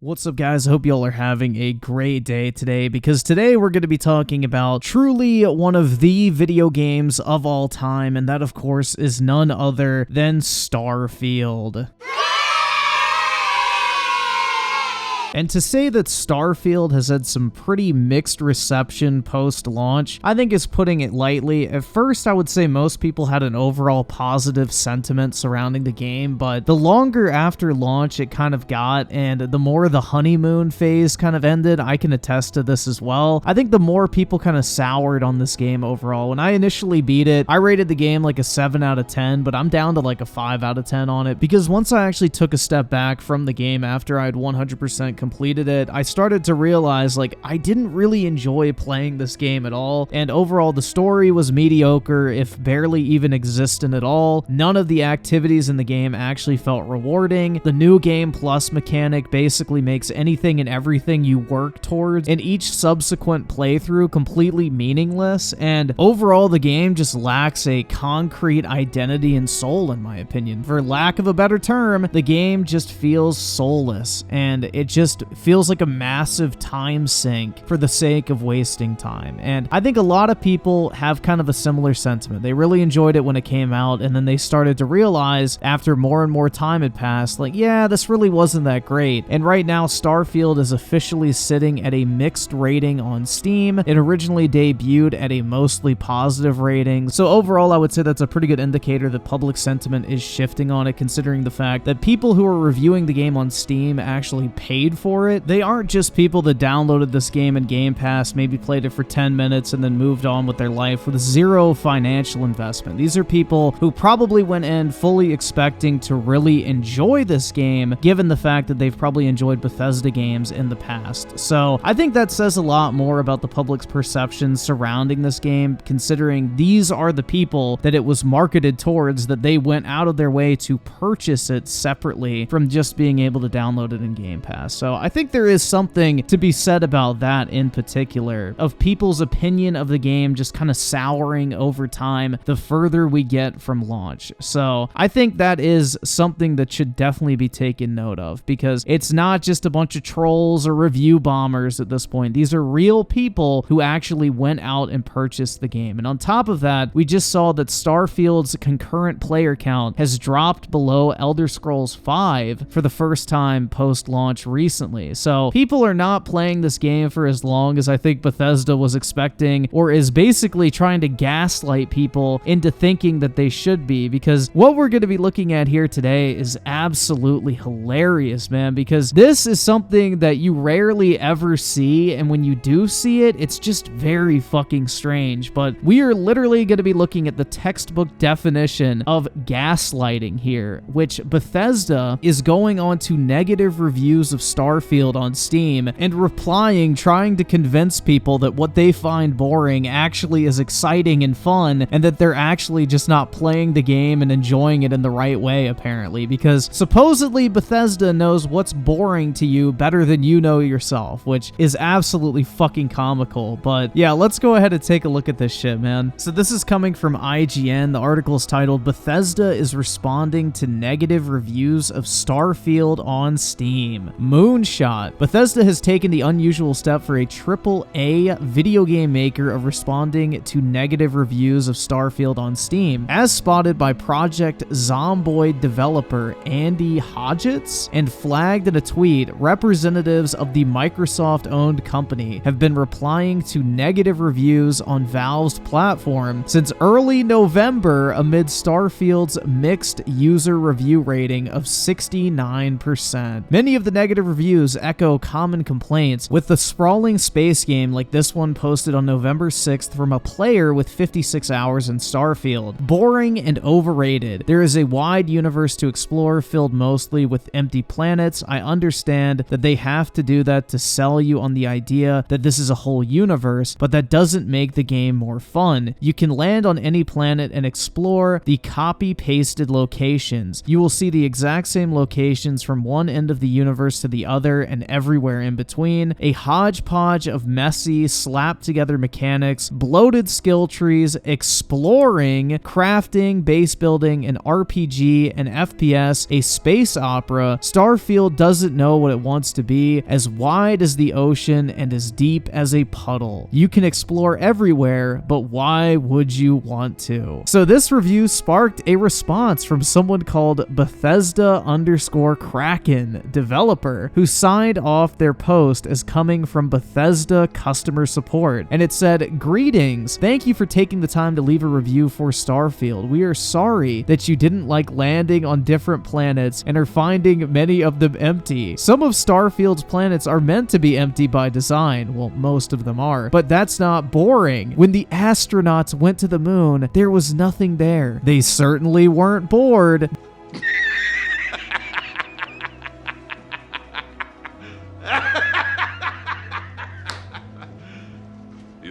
What's up, guys? I hope y'all are having a great day today, because today we're going to be talking about truly one of the video games of all time, and that, of course, is none other than Starfield. And to say that Starfield has had some pretty mixed reception post-launch, I think is putting it lightly. At first, I would say most people had an overall positive sentiment surrounding the game, but the longer after launch it kind of got, and the more the honeymoon phase kind of ended, I can attest to this as well. I think the more people kind of soured on this game overall. When I initially beat it, I rated the game like a 7 out of 10, but I'm down to like a 5 out of 10 on it, because once I actually took a step back from the game after I'd 100% completed it, I started to realize like I didn't really enjoy playing this game at all, and overall the story was mediocre, if barely even existent at all. None of the activities in the game actually felt rewarding. The new game plus mechanic basically makes anything and everything you work towards in each subsequent playthrough completely meaningless, and overall the game just lacks a concrete identity and soul, in my opinion. For lack of a better term, the game just feels soulless, and it just feels like a massive time sink for the sake of wasting time. And I think a lot of people have kind of a similar sentiment. They really enjoyed it when it came out, and then they started to realize after more and more time had passed, like, yeah, this really wasn't that great. And right now, Starfield is officially sitting at a mixed rating on Steam. It originally debuted at a mostly positive rating. So overall, I would say that's a pretty good indicator that public sentiment is shifting on it, considering the fact that people who are reviewing the game on Steam actually paid for it. They aren't just people that downloaded this game in Game Pass, maybe played it for 10 minutes and then moved on with their life with zero financial investment. These are people who probably went in fully expecting to really enjoy this game, given the fact that they've probably enjoyed Bethesda games in the past. So I think that says a lot more about the public's perceptions surrounding this game, considering these are the people that it was marketed towards, that they went out of their way to purchase it separately from just being able to download it in Game Pass. So I think there is something to be said about that in particular, of people's opinion of the game just kind of souring over time the further we get from launch. So I think that is something that should definitely be taken note of, because it's not just a bunch of trolls or review bombers at this point. These are real people who actually went out and purchased the game. And on top of that, we just saw that Starfield's concurrent player count has dropped below Elder Scrolls V for the first time post-launch recently. So people are not playing this game for as long as I think Bethesda was expecting, or is basically trying to gaslight people into thinking that they should be, because what we're going to be looking at here today is absolutely hilarious, man, because this is something that you rarely ever see, and when you do see it, it's just very fucking strange. But we are literally going to be looking at the textbook definition of gaslighting here, which Bethesda is going on to negative reviews of Starfield on Steam and replying, trying to convince people that what they find boring actually is exciting and fun, and that they're actually just not playing the game and enjoying it in the right way, apparently, because supposedly Bethesda knows what's boring to you better than you know yourself, which is absolutely fucking comical. But yeah, let's go ahead and take a look at this shit, man. So this is coming from IGN. The article is titled, "Bethesda is responding to negative reviews of Starfield on Steam. Moonshot. Bethesda has taken the unusual step for a AAA video game maker of responding to negative reviews of Starfield on Steam, as spotted by Project Zomboid developer Andy Hodgetts and flagged in a tweet. Representatives of the Microsoft-owned company have been replying to negative reviews on Valve's platform since early November amid Starfield's mixed user review rating of 69%. Many of the negative reviews echo common complaints with the sprawling space game like this one posted on November 6th from a player with 56 hours in Starfield. Boring and overrated. There is a wide universe to explore filled mostly with empty planets. I understand that they have to do that to sell you on the idea that this is a whole universe, but that doesn't make the game more fun. You can land on any planet and explore the copy-pasted locations. You will see the exact same locations from one end of the universe to the other and everywhere in between. A hodgepodge of messy, slapped together mechanics, bloated skill trees, exploring, crafting, base building, an RPG, an FPS, a space opera. Starfield doesn't know what it wants to be, as wide as the ocean and as deep as a puddle. You can explore everywhere, but why would you want to? So this review sparked a response from someone called Bethesda_Kraken developer, who signed off their post as coming from Bethesda customer support. And it said, "Greetings, thank you for taking the time to leave a review for Starfield. We are sorry that you didn't like landing on different planets and are finding many of them empty. Some of Starfield's planets are meant to be empty by design. Well, most of them are, but that's not boring. When the astronauts went to the moon, there was nothing there. They certainly weren't bored."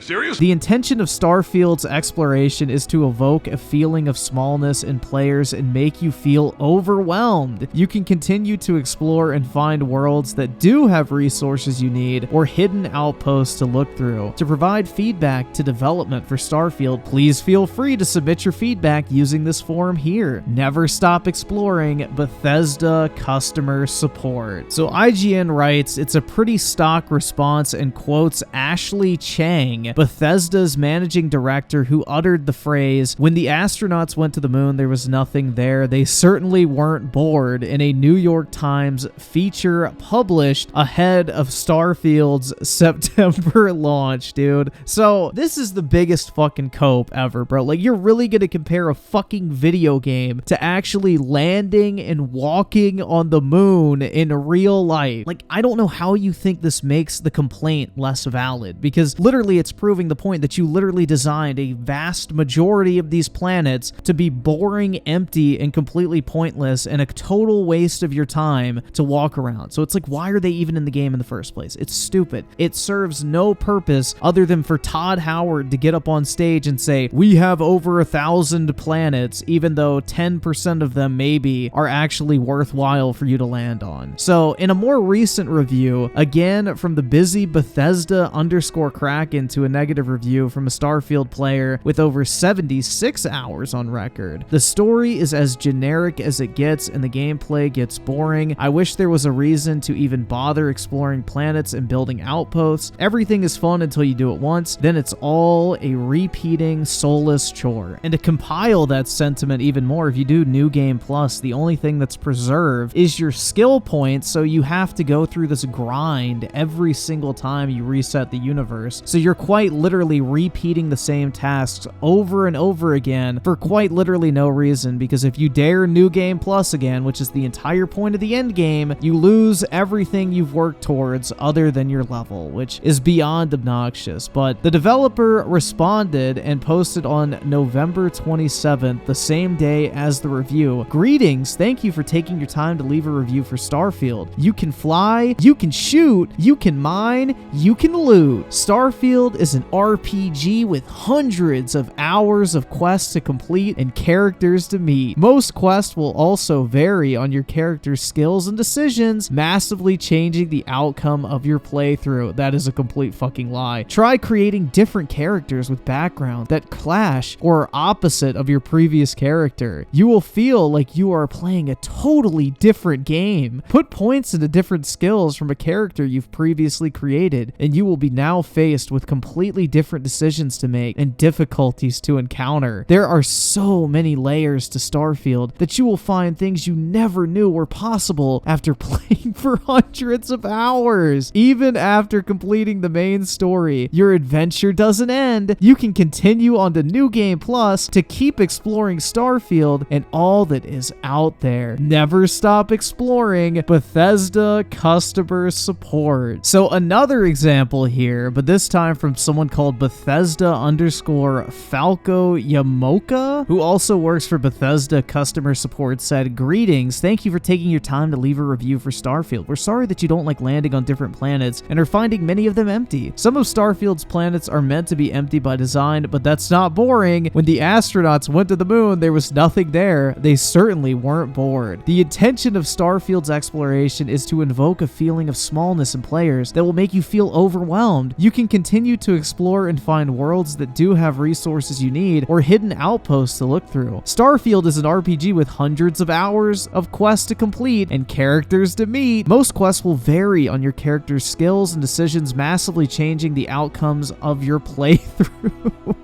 Serious? The intention of Starfield's exploration is to evoke a feeling of smallness in players and make you feel overwhelmed. You can continue to explore and find worlds that do have resources you need or hidden outposts to look through. To provide feedback to development for Starfield, please feel free to submit your feedback using this form here. Never stop exploring, Bethesda customer support. So IGN writes, it's a pretty stock response and quotes Ashley Chang, Bethesda's managing director, who uttered the phrase, "When the astronauts went to the moon, there was nothing there. They certainly weren't bored," in a New York Times feature published ahead of Starfield's September launch, dude. So this is the biggest fucking cope ever, bro. Like, you're really gonna compare a fucking video game to actually landing and walking on the moon in real life. Like, I don't know how you think this makes the complaint less valid, because literally it's proving the point that you literally designed a vast majority of these planets to be boring, empty, and completely pointless, and a total waste of your time to walk around. So it's like, why are they even in the game in the first place? It's stupid. It serves no purpose other than for Todd Howard to get up on stage and say, "We have over 1,000 planets," even though 10% of them maybe are actually worthwhile for you to land on. So in a more recent review, again from the busy Bethesda_Kraken, to a negative review from a Starfield player with over 76 hours on record. The story is as generic as it gets and the gameplay gets boring. I wish there was a reason to even bother exploring planets and building outposts. Everything is fun until you do it once, then it's all a repeating, soulless chore. And to compile that sentiment even more, if you do New Game Plus, the only thing that's preserved is your skill points, so you have to go through this grind every single time you reset the universe. So you're quite literally repeating the same tasks over and over again for quite literally no reason, because if you dare New Game Plus again, which is the entire point of the end game, you lose everything you've worked towards other than your level, which is beyond obnoxious. But the developer responded and posted on November 27th, the same day as the review, "Greetings, thank you for taking your time to leave a review for Starfield. You can fly, you can shoot, you can mine, you can loot. Starfield is an RPG with hundreds of hours of quests to complete and characters to meet. Most quests will also vary on your character's skills and decisions, massively changing the outcome of your playthrough." That is a complete fucking lie. Try creating different characters with background that clash or are opposite of your previous character. You will feel like you are playing a totally different game. Put points into different skills from a character you've previously created, and you will be now faced with completely different decisions to make and difficulties to encounter. There are so many layers to Starfield that you will find things you never knew were possible after playing for hundreds of hours. Even after completing the main story, your adventure doesn't end. You can continue on to New Game Plus to keep exploring Starfield and all that is out there. Never stop exploring, Bethesda customer support. So another example here, but this time from someone someone called Bethesda_Falco Yamoka, who also works for Bethesda customer support, said, "Greetings, thank you for taking your time to leave a review for Starfield. We're sorry that you don't like landing on different planets and are finding many of them empty. Some of Starfield's planets are meant to be empty by design, but that's not boring. When the astronauts went to the moon, there was nothing there. They certainly weren't bored. The intention of Starfield's exploration is to invoke a feeling of smallness in players that will make you feel overwhelmed. You can continue to explore and find worlds that do have resources you need or hidden outposts to look through. Starfield is an RPG with hundreds of hours of quests to complete and characters to meet. Most quests will vary on your character's skills and decisions, massively changing the outcomes of your playthrough."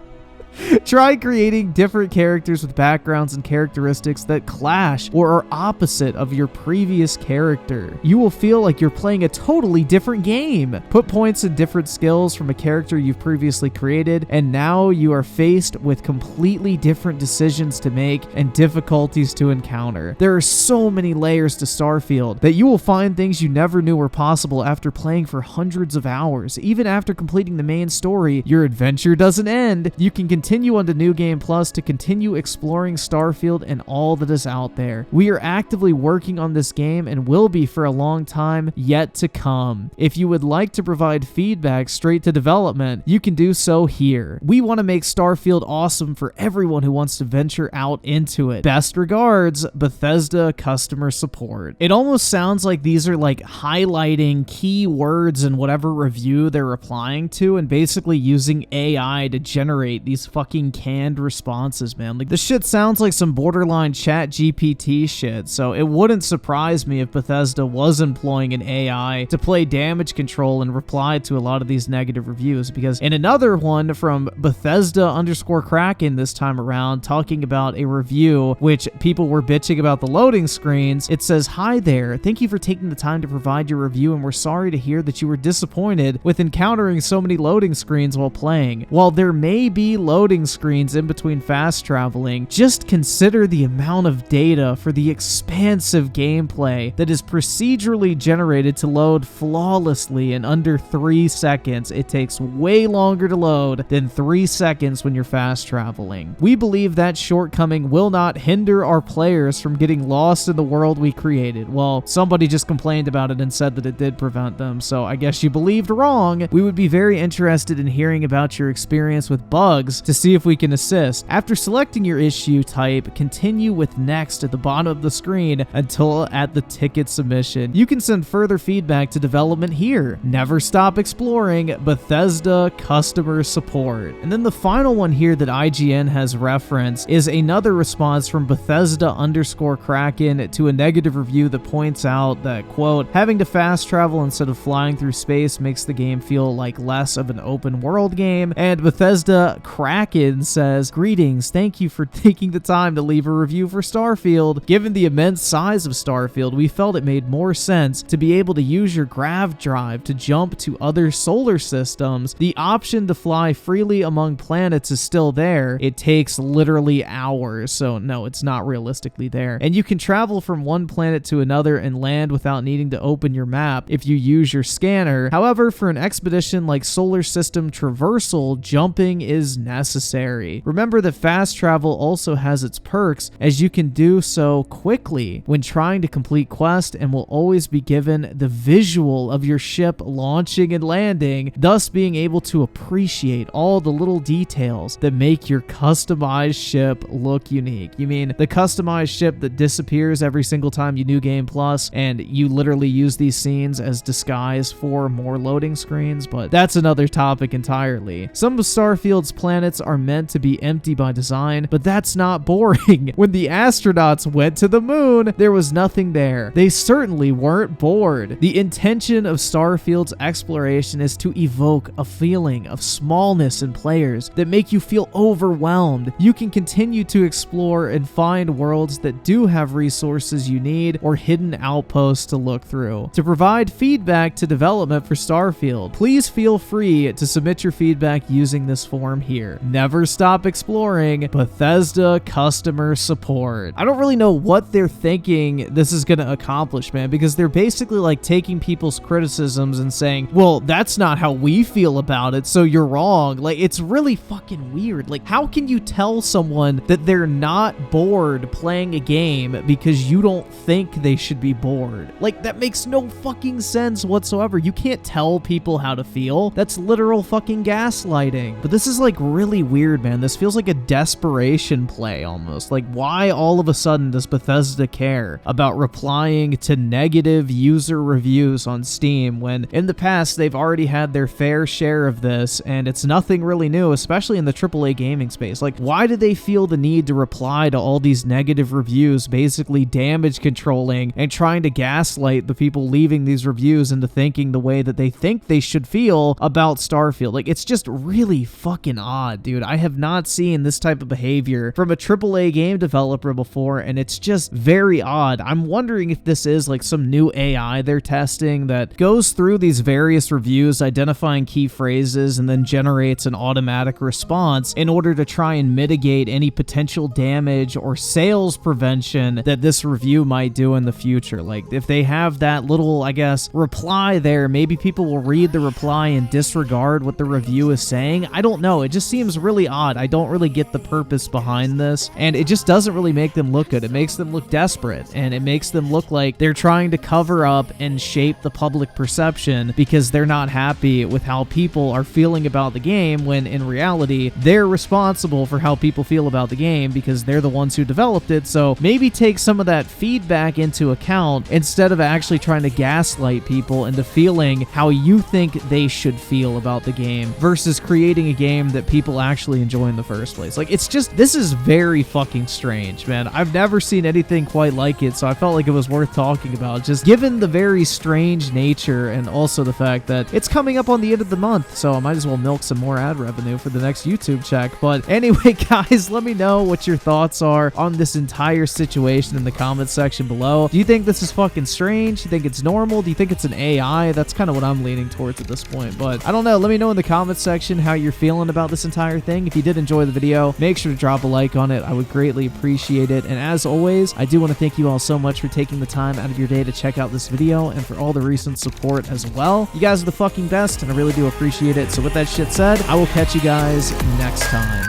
Try creating different characters with backgrounds and characteristics that clash or are opposite of your previous character. You will feel like you're playing a totally different game. Put points in different skills from a character you've previously created, and now you are faced with completely different decisions to make and difficulties to encounter. There are so many layers to Starfield that you will find things you never knew were possible after playing for hundreds of hours. Even after completing the main story, your adventure doesn't end. You can continue on to New Game Plus to continue exploring Starfield and all that is out there. We are actively working on this game and will be for a long time yet to come. If you would like to provide feedback straight to development, you can do so here. We want to make Starfield awesome for everyone who wants to venture out into it. Best regards, Bethesda customer support. It almost sounds like these are like highlighting keywords in whatever review they're replying to and basically using AI to generate these fucking canned responses, man. Like, this shit sounds like some borderline chat GPT shit, so it wouldn't surprise me if Bethesda was employing an AI to play damage control and reply to a lot of these negative reviews, because in another one from Bethesda_Kraken this time around, talking about a review which people were bitching about the loading screens, it says, "Hi there, thank you for taking the time to provide your review, and we're sorry to hear that you were disappointed with encountering so many loading screens while playing. While there may be loading screens in between fast traveling, just consider the amount of data for the expansive gameplay that is procedurally generated to load flawlessly in under 3 seconds. It takes way longer to load than 3 seconds when you're fast traveling. We believe that shortcoming will not hinder our players from getting lost in the world we created." Well, somebody just complained about it and said that it did prevent them, so I guess you believed wrong. "We would be very interested in hearing about your experience with bugs to see if we can assist. After selecting your issue type, continue with next at the bottom of the screen until at the ticket submission. You can send further feedback to development here. Never stop exploring. Bethesda customer support." And then the final one here that IGN has referenced is another response from Bethesda_Kraken to a negative review that points out that, quote, "Having to fast travel instead of flying through space makes the game feel like less of an open world game." And Bethesda_Kraken says, "Greetings, thank you for taking the time to leave a review for Starfield. Given the immense size of Starfield, we felt it made more sense to be able to use your grav drive to jump to other solar systems. The option to fly freely among planets is still there. It takes literally hours, so no, it's not realistically there. And you can travel from one planet to another and land without needing to open your map if you use your scanner. However, for an expedition like solar system traversal, jumping is necessary. Remember that fast travel also has its perks, as you can do so quickly when trying to complete quests and will always be given the visual of your ship launching and landing, thus being able to appreciate all the little details that make your customized ship look unique." You mean the customized ship that disappears every single time you New Game Plus, and you literally use these scenes as disguise for more loading screens? But that's another topic entirely. Some of Starfield's planets are meant to be empty by design, but that's not boring. When the astronauts went to the moon, there was nothing there. They certainly weren't bored. The intention of Starfield's exploration is to evoke a feeling of smallness in players that make you feel overwhelmed. You can continue to explore and find worlds that do have resources you need or hidden outposts to look through. To provide feedback to development for Starfield, please feel free to submit your feedback using this form here. Never never stop exploring Bethesda customer support. I don't really know what they're thinking this is going to accomplish, man, because they're basically like taking people's criticisms and saying, well, that's not how we feel about it, so you're wrong. Like, it's really fucking weird. Like, how can you tell someone that they're not bored playing a game because you don't think they should be bored? Like, that makes no fucking sense whatsoever. You can't tell people how to feel. That's literal fucking gaslighting. But this is like really weird, man. This feels like a desperation play almost. Like, why all of a sudden does Bethesda care about replying to negative user reviews on Steam when in the past they've already had their fair share of this and it's nothing really new, especially in the AAA gaming space? Like, why do they feel the need to reply to all these negative reviews, basically damage controlling and trying to gaslight the people leaving these reviews into thinking the way that they think they should feel about Starfield? Like, it's just really fucking odd, dude. I have not seen this type of behavior from a AAA game developer before, and it's just very odd. I'm wondering if this is like some new AI they're testing that goes through these various reviews, identifying key phrases, and then generates an automatic response in order to try and mitigate any potential damage or sales prevention that this review might do in the future. Like, if they have that little, I guess, reply there, maybe people will read the reply and disregard what the review is saying. I don't know. It just seems really odd. I don't really get the purpose behind this, and it just doesn't really make them look good. It makes them look desperate, and it makes them look like they're trying to cover up and shape the public perception because they're not happy with how people are feeling about the game, when in reality, they're responsible for how people feel about the game because they're the ones who developed it. So maybe take some of that feedback into account instead of actually trying to gaslight people into feeling how you think they should feel about the game versus creating a game that people actually enjoy in the first place. Like, it's just, this is very fucking strange, man. I've never seen anything quite like it, so I felt like it was worth talking about, just given the very strange nature and also the fact that it's coming up on the end of the month, so I might as well milk some more ad revenue for the next YouTube check. But anyway, guys, let me know what your thoughts are on this entire situation in the comment section below. Do you think this is fucking strange? Do you think it's normal? Do you think it's an AI? That's kind of what I'm leaning towards at this point, but I don't know. Let me know in the comment section how you're feeling about this entire thing. If you did enjoy the video, make sure to drop a like on it. I would greatly appreciate it. And as always, I do want to thank you all so much for taking the time out of your day to check out this video and for all the recent support as well. You guys are the fucking best, and I really do appreciate it. So with that shit said, I will catch you guys next time.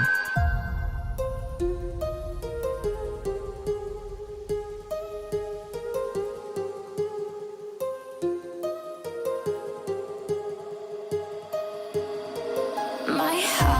My heart